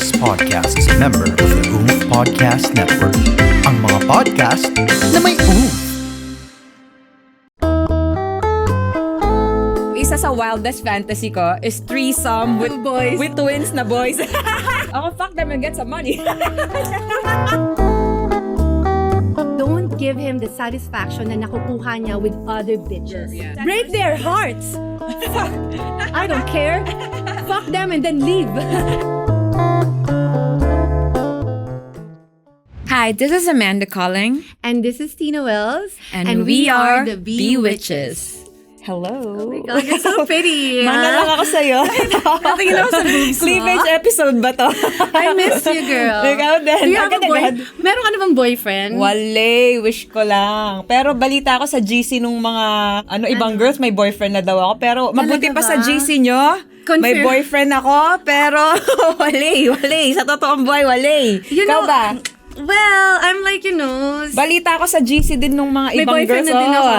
This podcast is a member of the Oomph Podcast Network. Ang mga podcast na may oomph. Isa sa wildest fantasy ko is threesome with boys. With twins na boys. Ako, fuck them and get some money. Don't give him the satisfaction na nakukuha niya with other bitches. Yeah. Break their hearts. Fuck. I don't care. Fuck them and then leave. Hi, this is Amanda calling. And this is Tina Wells. And we are the Bewitches. Hello. Oh my God, you're so pretty. Mana lang ako sa'yo. Natingin ako sa boobs mo. Cleavage episode ba to? I miss you, girl. Ikaw din. Do you have a Meron ka na bang boyfriend? Wale, wish ko lang. Pero balita ako sa GC nung mga ibang girls, may boyfriend na daw ako. Pero mabuti pa sa GC nyo. May boyfriend ako, pero wale. Sa totoong buhay, wale. Ikaw ba? Well, I'm like, Balita ako sa GC din nung mga ibang girls. May boyfriend na din ako.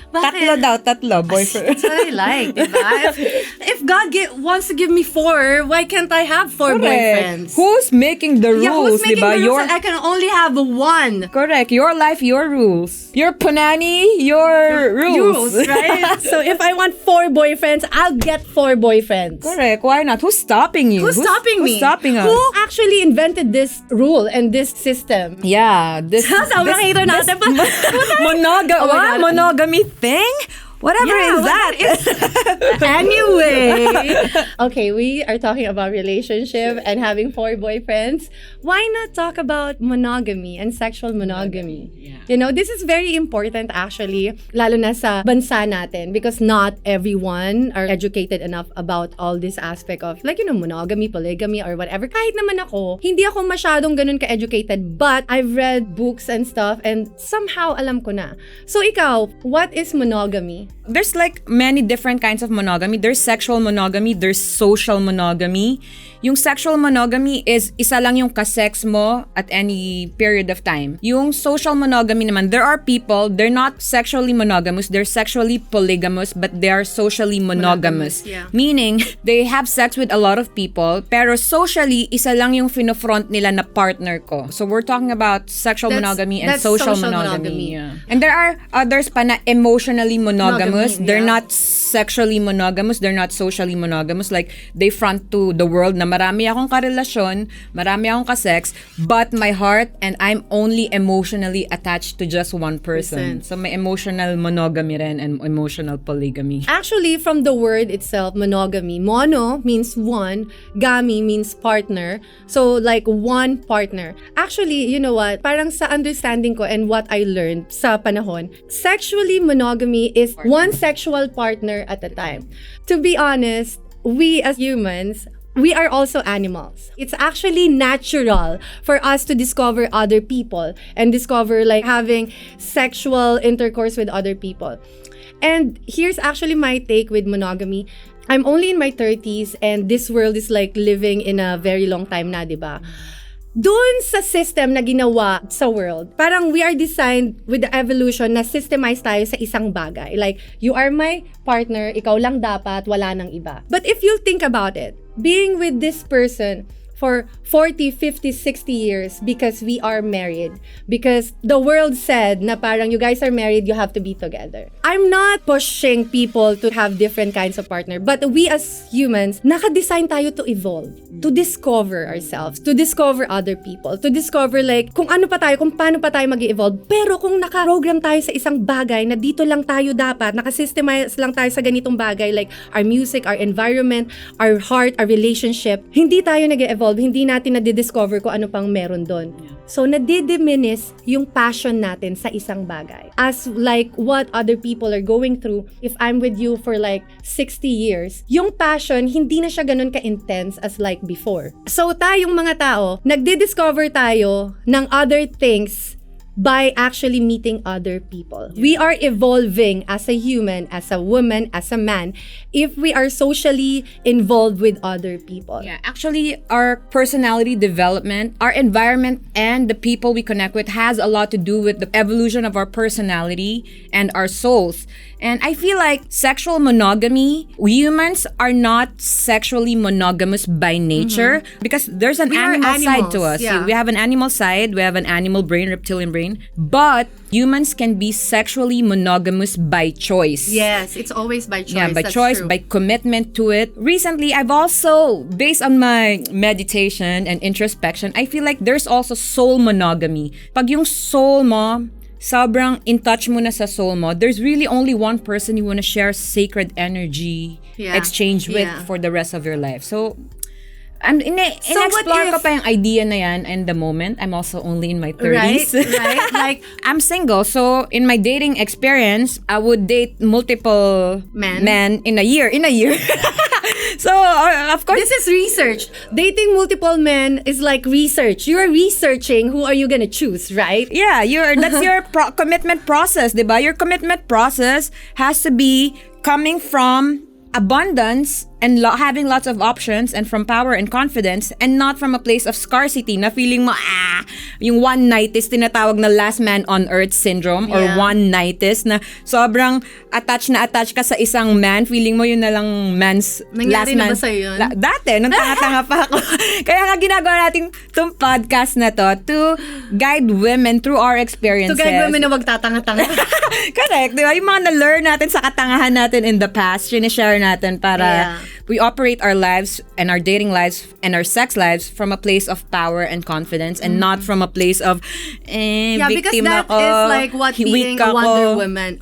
Bakit? Tatlo, boyfriend. That's what I like, diba? If God wants to give me 4, why can't I have 4 boyfriends? Who's making the rules, yeah, who's making diba? the rules? I can only have 1. Correct. Your life, your rules. Your punani, your rules. Right? So if I want 4 boyfriends, I'll get 4 boyfriends. Correct. Why not? Who's stopping you? Who's stopping me? Who's stopping us? Who actually invented this rule and this system? Yeah. Monogamy thing? Whatever is that? Anyway. Okay, we are talking about relationship and having 4 boyfriends. Why not talk about monogamy and sexual monogamy? Yeah. This is very important actually, lalo na sa bansa natin, because not everyone are educated enough about all this aspect of monogamy, polygamy, or whatever. Kahit naman ako, hindi ako masyadong ganun ka-educated, but I've read books and stuff and somehow alam ko na. So ikaw, what is monogamy? There's many different kinds of monogamy. There's sexual monogamy, there's social monogamy. Yung sexual monogamy is isa lang yung kasex mo at any period of time. Yung social monogamy naman, there are people, they're not sexually monogamous, they're sexually polygamous, but they are socially monogamous. Yeah. Meaning, they have sex with a lot of people, pero socially, isa lang yung finofront nila na partner ko. So we're talking about sexual monogamy and social monogamy. Yeah. And there are others pa na emotionally monogamous. They're not sexually monogamous, they're not socially monogamous. Like, they front to the world na marami akong karelasyon, marami akong kasex, but my heart and I'm only emotionally attached to just one person. So may emotional monogamy rin and emotional polygamy. Actually, from the word itself, monogamy, mono means one, gamy means partner. So one partner. Actually, you know what? Parang sa understanding ko and what I learned sa panahon, sexually monogamy is one sexual partner at a time. To be honest, we as humans, we are also animals. It's actually natural for us to discover other people and discover having sexual intercourse with other people. And here's actually my take with monogamy. I'm only in my 30s and this world is living in a very long time na, diba? Doon sa system na ginawa sa world, parang we are designed with the evolution na systemize tayo sa isang bagay. You are my partner, ikaw lang dapat, wala nang iba. But if you think about it, being with this person for 40, 50, 60 years because we are married. Because the world said na parang you guys are married, you have to be together. I'm not pushing people to have different kinds of partner. But we as humans, naka-design tayo to evolve. To discover ourselves. To discover other people. To discover kung ano pa tayo, kung paano pa tayo mag-evolve. Pero kung naka-program tayo sa isang bagay na dito lang tayo dapat, naka-systemize lang tayo sa ganitong bagay our music, our environment, our heart, our relationship, hindi tayo nag-evolve, hindi natin na-discover kung ano pang meron doon. So, nadidiminish yung passion natin sa isang bagay. As what other people are going through, if I'm with you for 60 years, yung passion, hindi na siya ganun ka-intense as before. So, tayong mga tao, nagdi-discover tayo ng other things by actually meeting other people. Yeah. We are evolving as a human, as a woman, as a man, if we are socially involved with other people. Yeah, actually, our personality development, our environment, and the people we connect with has a lot to do with the evolution of our personality and our souls. And I feel like sexual monogamy, humans are not sexually monogamous by nature because there's an animal side to us. Yeah. We have an animal side, we have an animal brain, reptilian brain, but humans can be sexually monogamous by choice. Yes, it's always by choice. Yeah, by That's choice, true. by commitment to it. Recently, I've also, based on my meditation and introspection, I feel like there's also soul monogamy. Pag yung soul mo, sobrang in touch mo na sa soul mo, there's really only one person you want to share sacred energy exchange with for the rest of your life. So, in-explore ko pa yung idea na yan and the moment. I'm also only in my 30s. Right. Like, I'm single, so in my dating experience, I would date multiple men in a year. So, of course, this is research. Dating multiple men is like research. You're researching who are you gonna choose, right? yeah, that's your commitment process, diba? Your commitment process has to be coming from abundance and having lots of options and from power and confidence and not from a place of scarcity na feeling mo, yung one-nightist, tinatawag na last man on earth syndrome or one-nightist na sobrang attached ka sa isang man, feeling mo yun na lang man's Nangyari last man. na ba sa'yo yun? Dati, nung tanga-tanga pa ako. Kaya nga ginagawa natin itong podcast na to guide women through our experiences. To guide women na wag tatanga-tanga. Correct, di ba? Yung mga na-learn natin sa katangahan natin in the past, sinishare natin para we operate our lives and our dating lives and our sex lives from a place of power and confidence and not from a place of because victim that ako, is like what being weak a Wonder ako. Woman.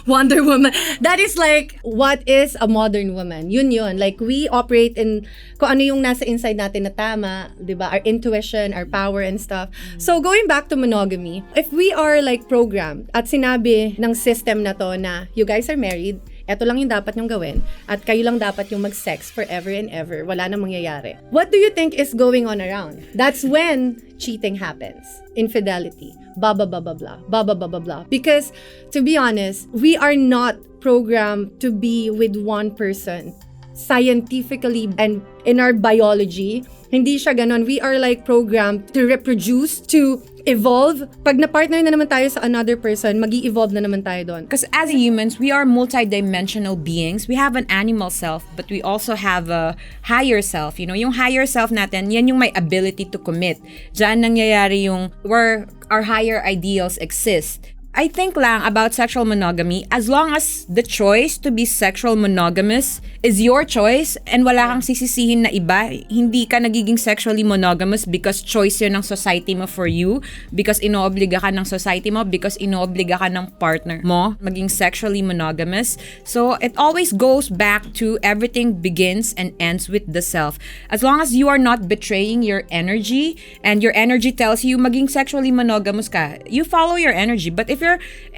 Wonder Woman. That is like what is a modern woman. Yun. Like we operate in kung ano yung nasa inside natin na tama, 'di ba? Our intuition, our power and stuff. So going back to monogamy, if we are like programmed at sinabi ng system na to na you guys are married, eto lang yung dapat nyong gawin at kayo lang dapat yung mag-sex forever and ever. Wala nang mangyayari. What do you think is going on around? That's when cheating happens. Infidelity. Blah, blah, blah, blah, blah. Blah, blah, blah, blah, blah. Because, to be honest, we are not programmed to be with one person. Scientifically and in our biology, hindi siya ganon. We are like programmed to reproduce, to evolve. Pag na-partner na naman tayo sa another person, mag-i-evolve na naman tayo doon. Because as humans, we are multidimensional beings. We have an animal self, but we also have a higher self. You know, yung higher self natin, yan yung may ability to commit. Diyan nangyayari yung where our higher ideals exist. I think lang about sexual monogamy, as long as the choice to be sexual monogamous is your choice and wala kang sisisihin na iba, hindi ka nagiging sexually monogamous because choice yun ng society mo for you, because inoobliga ka ng society mo, because inoobliga ka ng partner mo maging sexually monogamous. So it always goes back to everything begins and ends with the self. As long as you are not betraying your energy and your energy tells you maging sexually monogamous ka, you follow your energy. But if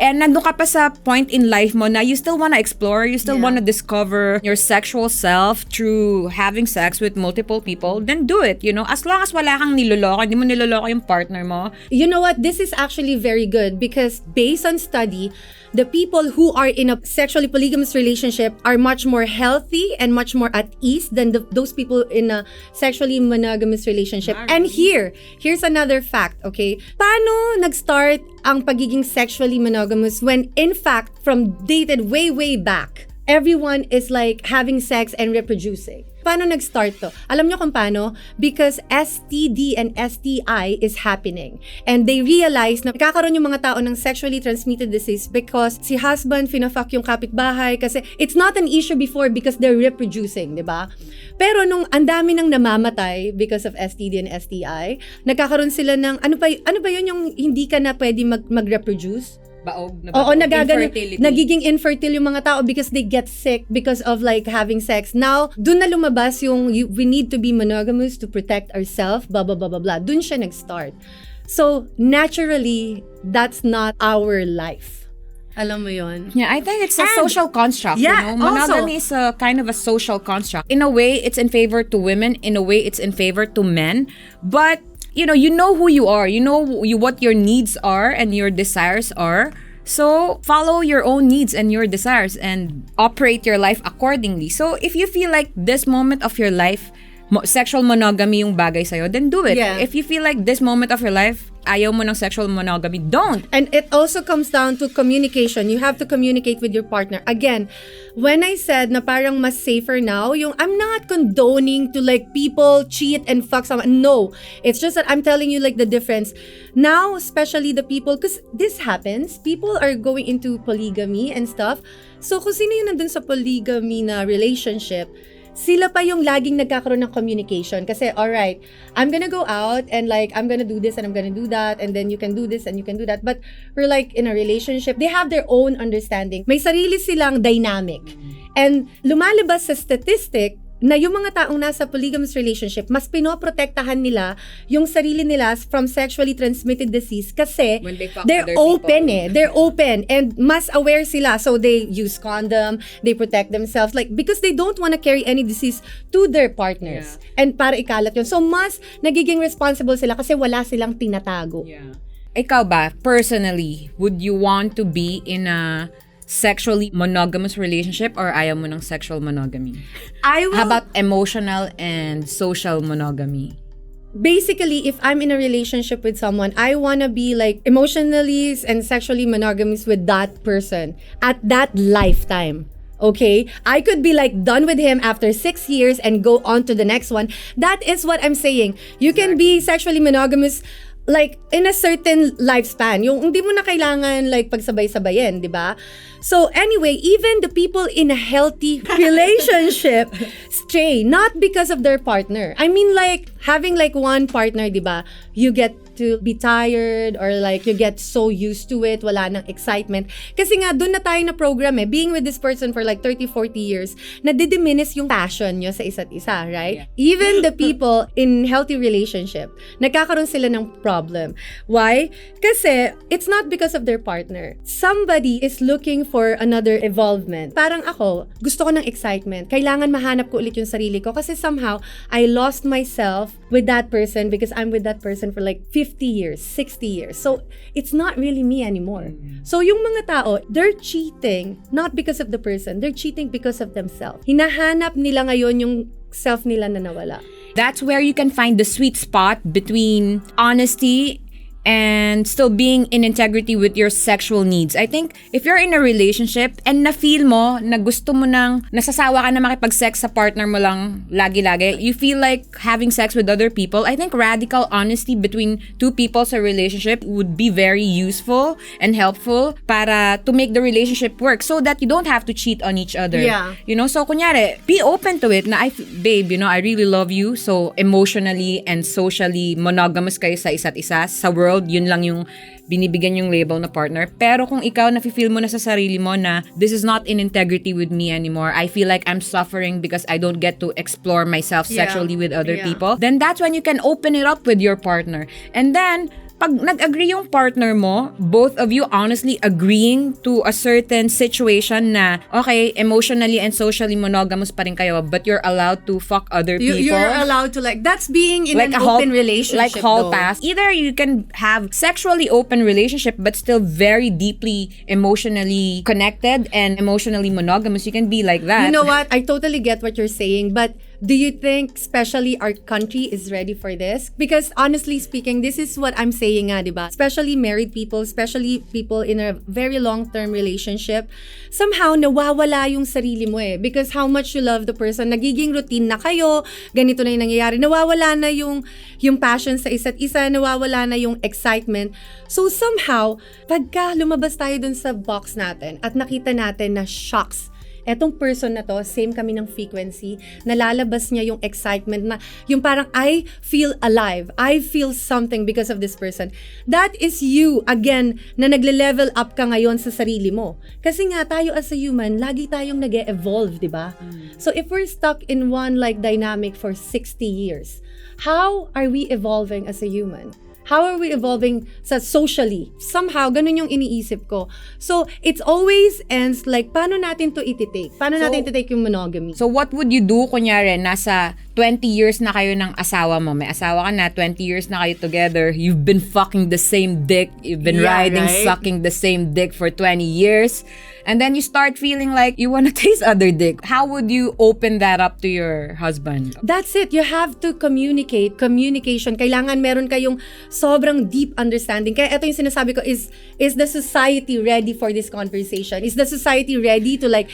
nandun ka pa sa point in life mo na you still wanna explore, you still wanna discover your sexual self through having sex with multiple people, then do it, you know? As long as wala kang niloloko, hindi mo niloloko yung partner mo. You know what? This is actually very good because based on study, the people who are in a sexually polygamous relationship are much more healthy and much more at ease than those people in a sexually monogamous relationship. And here's another fact, okay? Paano nag-start ang pagiging sexually monogamous when in fact from dated way back, everyone is like having sex and reproducing? Paano nag-start to? Alam nyo kung paano? Because STD and STI is happening. And they realize na kakaroon yung mga tao ng sexually transmitted disease because si husband fina-fuck yung kapitbahay kasi it's not an issue before because they're reproducing, di ba? Pero nung ang dami nang namamatay because of STD and STI, nagkakaroon sila ng, ano ba yun yung hindi ka na pwede mag-reproduce? Nagiging infertile yung mga tao because they get sick because of like having sex. Now, dun na lumabas yung we need to be monogamous to protect ourselves, blah, blah, blah, blah, blah. Dun siya nag-start. So, naturally, that's not our life. Alam mo yun? Yeah, I think it's a social construct, yeah, you know? Monogamy is a kind of a social construct. In a way, it's in favor to women. In a way, it's in favor to men. But you know who you are. You know what your needs are and your desires are. So, follow your own needs and your desires and operate your life accordingly. So, if you feel like this moment of your life, sexual monogamy yung bagay sa'yo, then do it. Yeah. If you feel like this moment of your life, ayaw mo ng sexual monogamy, don't. And it also comes down to communication. You have to communicate with your partner. Again, when I said na parang mas safer now, yung I'm not condoning to like people cheat and fuck someone. No. It's just that I'm telling you like the difference. Now, especially the people, because this happens, people are going into polygamy and stuff. So kung sino yung nandun sa polygamy na relationship, sila pa yung laging nagkakaroon ng communication. Kasi, alright, I'm gonna go out and like, I'm gonna do this and I'm gonna do that and then you can do this and you can do that. But we're like in a relationship, they have their own understanding. May sarili silang dynamic. And lumalabas sa statistic na yung mga taong nasa polygamous relationship, mas pinoprotektahan nila yung sarili nila from sexually transmitted disease kasi they're open They're open and mas aware sila. So they use condom, they protect themselves like because they don't want to carry any disease to their partners. Yeah. And para ikalat yun. So mas nagiging responsible sila kasi wala silang tinatago. Yeah. Ikaw ba, personally, would you want to be in a sexually monogamous relationship or ayaw mo ng sexual monogamy? I will. How about emotional and social monogamy? Basically, if I'm in a relationship with someone, I want to be like emotionally and sexually monogamous with that person at that lifetime. Okay? I could be like done with him after 6 years and go on to the next one. That is what I'm saying. You can be sexually monogamous like in a certain lifespan. Yung hindi mo na kailangan like pagsabay-sabayin, di ba? So anyway, even the people in a healthy relationship stay, not because of their partner. I mean like having like one partner, di ba? You get to be tired or like you get so used to it, wala nang excitement. Kasi nga, doon na tayo na program being with this person for like 30, 40 years, nadidiminis yung passion nyo sa isa't isa, right? Yeah. Even the people in healthy relationship, nagkakaroon sila ng problem. Why? Kasi it's not because of their partner. Somebody is looking for another evolvement. Parang ako, gusto ko ng excitement. Kailangan mahanap ko ulit yung sarili ko kasi somehow, I lost myself with that person because I'm with that person for like 50 years, 60 years. So, it's not really me anymore. So, yung mga tao, they're cheating not because of the person. They're cheating because of themselves. Hinahanap nila ngayon yung self nila na nawala. That's where you can find the sweet spot between honesty and still being in integrity with your sexual needs. I think if you're in a relationship and na-feel mo na gusto mo nang nasasawa ka na makipag-sex sa partner mo lang lagi-lagi, you feel like having sex with other people, I think radical honesty between two people sa relationship would be very useful and helpful para to make the relationship work so that you don't have to cheat on each other. Yeah. You know, so kunyari, be open to it na, babe, you know, I really love you, so emotionally and socially monogamous kayo sa isa't isa, sa world, yun lang yung binibigyan yung label na partner. Pero kung ikaw nafe-feel mo na sa sarili mo na this is not in integrity with me anymore, I feel like I'm suffering because I don't get to explore myself sexually with other people, then that's when you can open it up with your partner. And then, pag nag-agree yung partner mo, both of you honestly agreeing to a certain situation na, okay, emotionally and socially monogamous pa rin kayo, but you're allowed to fuck other people. You're allowed to like, that's being in like an open relationship. Like hall pass. Either you can have sexually open relationship, but still very deeply emotionally connected and emotionally monogamous. You can be like that. You know what? I totally get what you're saying, but do you think especially our country is ready for this? Because honestly speaking, this is what I'm saying nga, diba? Especially married people, especially people in a very long-term relationship, somehow nawawala yung sarili mo because how much you love the person, nagiging routine na kayo, ganito na yung nangyayari, nawawala na yung passion sa isa't isa, nawawala na yung excitement. So somehow, pagka lumabas tayo dun sa box natin at nakita natin na shocks, etong person na to, same kami ng frequency, nalalabas niya yung excitement na, yung parang, I feel alive. I feel something because of this person. That is you, again, na nagle-level up ka ngayon sa sarili mo. Kasi nga, tayo as a human, lagi tayong nag-evolve, di ba? So if we're stuck in one like dynamic for 60 years, how are we evolving as a human? How are we evolving sa socially? Somehow, ganun yung iniisip ko. So, it's always ends like, paano natin to ititake? Paano natin ititake yung monogamy? So, what would you do, kunyari, nasa 20 years na kayo ng asawa mo. May asawa ka na, 20 years na kayo together. You've been fucking the same dick. You've been riding, sucking the same dick for 20 years. And then you start feeling like you want to taste other dick. How would you open that up to your husband? That's it. You have to communicate. Communication. Kailangan meron kayong sobrang deep understanding. Kaya ito yung sinasabi ko is the society ready for this conversation? Is the society ready to like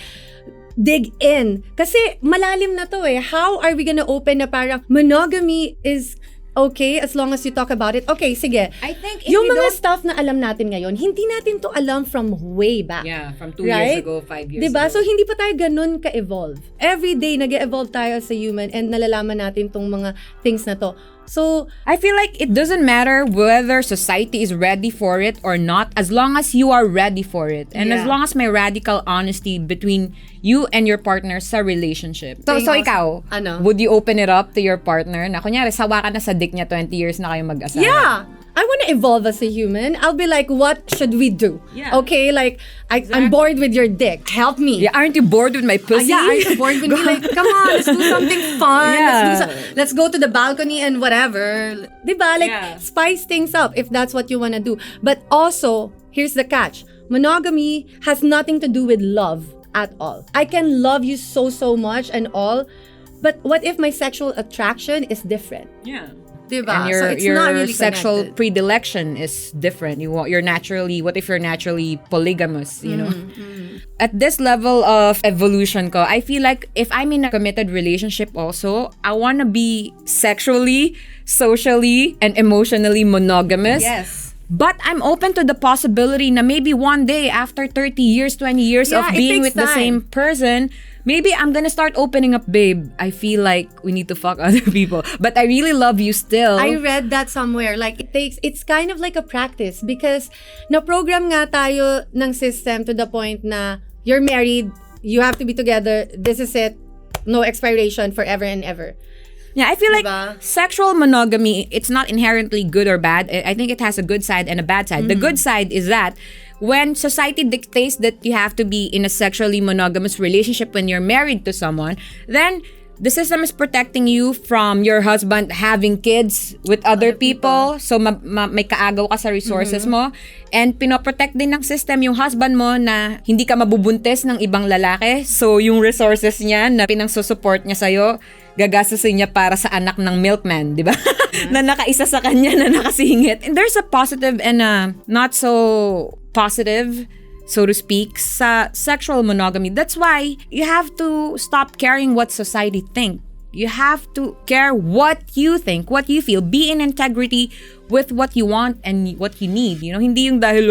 dig in? Kasi malalim na to eh. How are we gonna open na parang monogamy is okay as long as you talk about it? Okay, sige. I think yung mga stuff na alam natin ngayon, hindi natin to alam from way back. Yeah, from 2 years ago, 5 years diba? ago. So, hindi pa tayo ganun ka-evolve. Every day, nag-evolve tayo as a human and nalalaman natin tong mga things na to. So, I feel like it doesn't matter whether society is ready for it or not, as long as you are ready for it. And as long as may radical honesty between you and your partner sa relationship. So ikaw, would you open it up to your partner? Na kunyari, sawa ka na sa dick niya, 20 years na kayo mag-asawa. yeah! I want to evolve as a human. I'll be like, what should we do? Yeah. Okay, like, I'm bored with your dick. Help me. Yeah, aren't you bored with my pussy? Aren't you bored with me? Like, come on, let's do something fun. Yeah. Let's go to the balcony and whatever. Diba? Like, spice things up if that's what you want to do. But also, here's the catch. Monogamy has nothing to do with love at all. I can love you so much and all, but what if my sexual attraction is different? Yeah. Diba? And your, So it's not really sexual connected. predilection is different. You're naturally, what if you're naturally polygamous, you know? At this level of evolution ko, I feel like if I'm in a committed relationship also, I want to be sexually, socially, and emotionally monogamous. Yes. But I'm open to the possibility na maybe one day after 30 years, 20 years of Yeah, it being takes with the time. same person, maybe I'm gonna start opening up, babe. I feel like we need to fuck other people. But I really love you still. I read that somewhere. Like, it's kind of like a practice because na-program nga tayo ng system to the point na you're married, you have to be together, this is it, no expiration forever and ever. Yeah, I feel like Diba? sexual monogamy, it's not inherently good or bad. I think it has a good side and a bad side. The good side is that when society dictates that you have to be in a sexually monogamous relationship when you're married to someone, then the system is protecting you from your husband having kids with other people. So may kaagaw ka sa resources mo. And pinoprotect din ng system yung husband mo na hindi ka mabubuntis ng ibang lalaki. So yung resources niya na pinangsusupport niya sa'yo, gagastusin niya para sa anak ng milkman, di ba? Na nakaisa sa kanya, na nakasingit. And there's a positive and a not so positive, so to speak, sa sexual monogamy. That's why you have to stop caring what society think. You have to care what you think, what you feel. Be in integrity with what you want and what you need. You know, hindi yung dahil,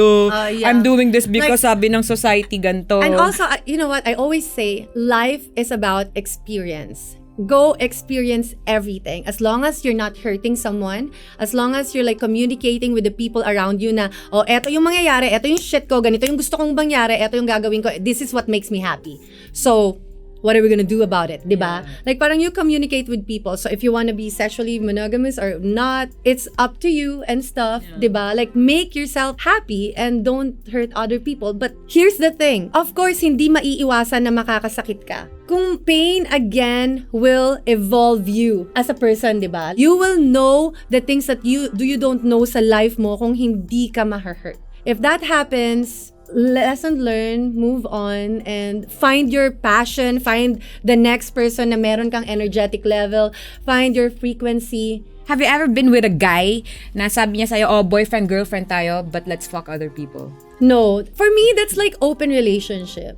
I'm doing this because Like, sabi ng society ganito. And also, you know what? I always say, life is about experience. Go experience everything. As long as you're not hurting someone, as long as you're like communicating with the people around you na, oh, eto yung mangyayari, eto yung shit ko, ganito yung gusto kong mangyari, eto yung gagawin ko, this is what makes me happy. So, what are we gonna do about it, diba? Like, parang you communicate with people. So, if you wanna be sexually monogamous or not, it's up to you and stuff, diba? Like, make yourself happy and don't hurt other people. But here's the thing. Of course, hindi maiiwasan na makakasakit ka. Kung pain, again, will evolve you as a person, diba? You will know the things that you don't know sa life mo kung hindi ka ma-hurt. If that happens, lesson learned, move on, and find your passion, find the next person na meron kang energetic level, find your frequency. Have you ever been with a guy na sabi niya sa'yo, oh, boyfriend, girlfriend tayo, but let's fuck other people? No. For me, that's like open relationship.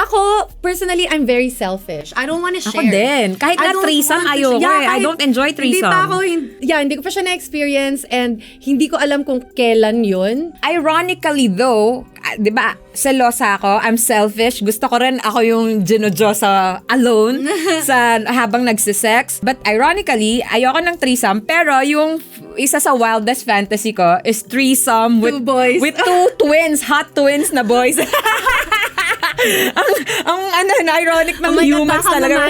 Ako, personally, I'm very selfish. I don't want to share. Ako din. Kahit na threesome, ayoko I don't enjoy threesome. Hindi ko pa siya na-experience and hindi ko alam kung kailan yun. Ironically though, di ba, selosa ako, I'm selfish. Gusto ko rin ako yung ginojosa alone habang nagsisex. But ironically, ayoko ng threesome. Pero yung isa sa wildest fantasy ko is threesome with boys. With two twins, hot twins na boys. ang ironic ng humans talaga.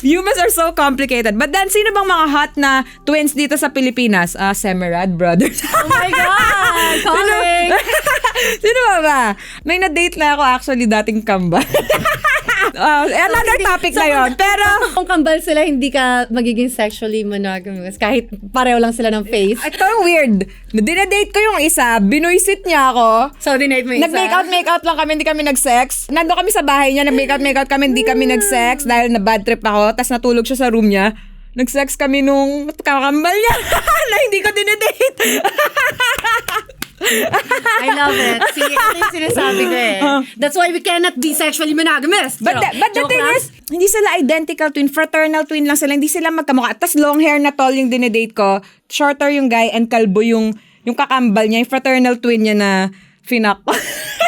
Humans are so complicated. But then, sino bang mga hot na twins dito sa Pilipinas? Semerad Brothers. Oh my God! Calling! Sino ba? May na-date na ako actually dating kamba. Another topic na yun. Pero, kung kambal sila, hindi ka magiging sexually monogamous kahit pareho lang sila ng face. ito yung weird. Dinedate ko yung isa, binuisit niya ako. So, dinate mo isa? Nag-make-out lang kami, hindi kami nag-sex. Nando kami sa bahay niya, nag-make-out kami, hindi kami nag-sex dahil na bad trip ako. Tapos natulog siya sa room niya. Nag-sex kami nung kakambal niya na hindi ko dinedate. I love it. See, ito yung sinasabi ko eh. That's why we cannot be sexually monogamous. But the thing is, hindi sila identical twin, fraternal twin lang sila, hindi sila magkamukha. Tapos long hair na tall yung dinedate ko, shorter yung guy and kalbo yung kakambal niya, yung fraternal twin niya na finak.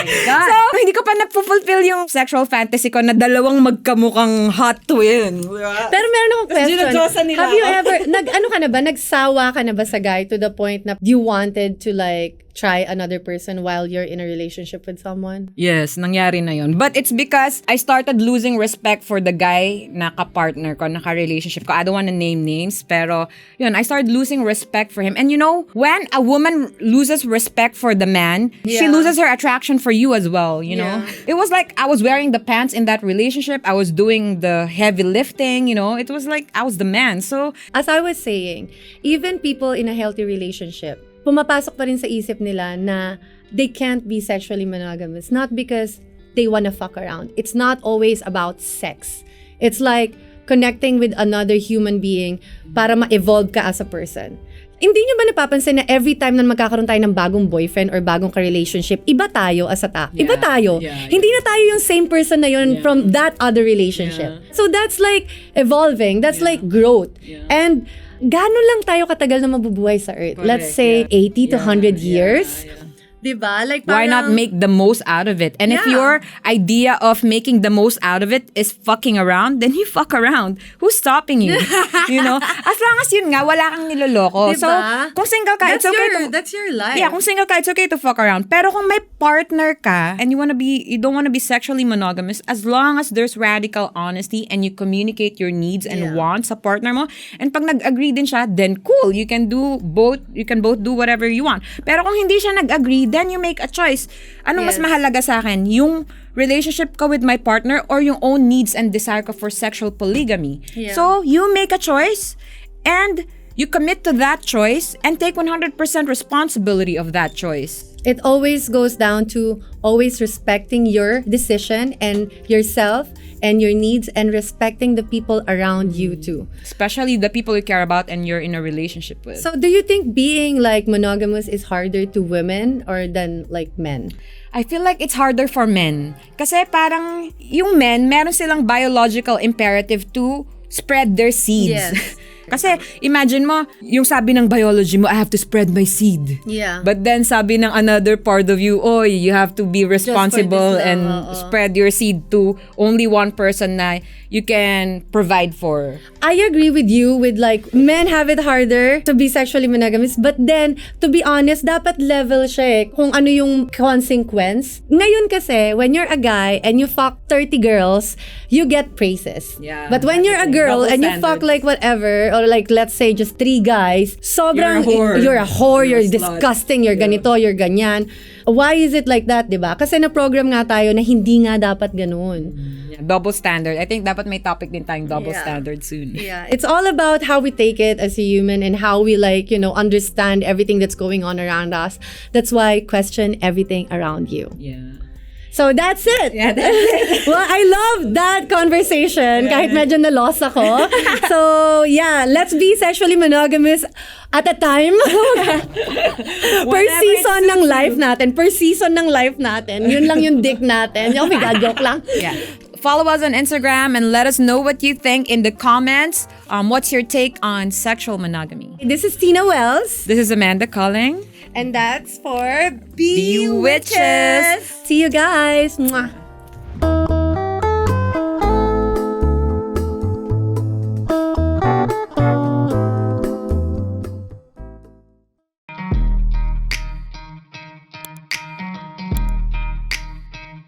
So, hindi ko pa na-fulfill yung sexual fantasy ko na dalawang magkamukhang hot twin. Pero meron akong question. Have you ever, nagsawa ka na ba sa guy to the point na you wanted to like try another person while you're in a relationship with someone? Yes, nangyari na yun. But it's because I started losing respect for the guy na ka-partner ko, naka-relationship ko. I don't wanna name names, pero yun, I started losing respect for him. And you know, when a woman loses respect for the man, she loses her attraction for you as well, you know? It was like I was wearing the pants in that relationship. I was doing the heavy lifting, you know? It was like I was the man. So, as I was saying, even people in a healthy relationship, pumapasok pa rin sa isip nila na they can't be sexually monogamous. Not because they wanna fuck around. It's not always about sex. It's like connecting with another human being para ma-evolve ka as a person. Hindi nyo ba napapansin na every time na magkakaroon tayo ng bagong boyfriend or bagong ka-relationship, iba tayo as a tao. Iba tayo. Hindi na tayo yung same person na yun from that other relationship. So that's like evolving. That's like growth. And gano'n lang tayo katagal na mabubuhay sa Earth? Correct, Let's say 80 to 100 years. Diba? Like, why not make the most out of it? And if your idea of making the most out of it is fucking around, then you fuck around. Who's stopping you? You know? As long as yun nga, wala kang niloloko. Diba? So, kung single ka, it's okay That's your life. Yeah, kung single ka, it's okay to fuck around. Pero kung may partner ka and you don't wanna be sexually monogamous, as long as there's radical honesty and you communicate your needs and wants sa partner mo, and pag nag-agree din siya, then cool. You can both do whatever you want. Pero kung hindi siya nag-agree, then you make a choice. Anong mas mahalaga sa akin? Yung relationship ko with my partner or yung own needs and desire ko for sexual polygamy? So, you make a choice and you commit to that choice and take 100% responsibility of that choice. It always goes down to always respecting your decision and yourself and your needs and respecting the people around you too. Especially the people you care about and you're in a relationship with. So do you think being like monogamous is harder to women or than like men? I feel like it's harder for men. Kasi parang yung men, meron silang biological imperative to spread their seeds. Yes. Kasi imagine mo, yung sabi ng biology mo, I have to spread my seed. Yeah. But then sabi ng another part of you, oh, you have to be responsible and spread your seed to only one person na you can provide for. I agree with you with like, men have it harder to be sexually monogamous. But then, to be honest, dapat level siya eh, kung ano yung consequence. Ngayon kasi, when you're a guy and you fuck 30 girls, you get praises. Yeah, but when you're a girl and you fuck like whatever, or like let's say just 3 guys, sobrang you're a whore, you're disgusting, you're ganito, you're ganyan. Why is it like that, diba? Kasi na-program nga tayo na hindi nga dapat ganun. Double standard. I think dapat may topic din tayong double standard soon. Yeah. It's all about how we take it as a human and how we like, understand everything that's going on around us. That's why question everything around you. Yeah. So that's it. Yeah, that's it. Well, I love that conversation. Kahit medyo na-lost ako. So, yeah, let's be sexually monogamous at a time. Per season ng life natin. Per season ng life natin. Yun lang yung dick natin. Oh my God, joke lang. Yeah. Follow us on Instagram and let us know what you think in the comments. What's your take on sexual monogamy? This is Tina Wells. This is Amanda calling. And that's for Bewitches. See you guys. Mwah.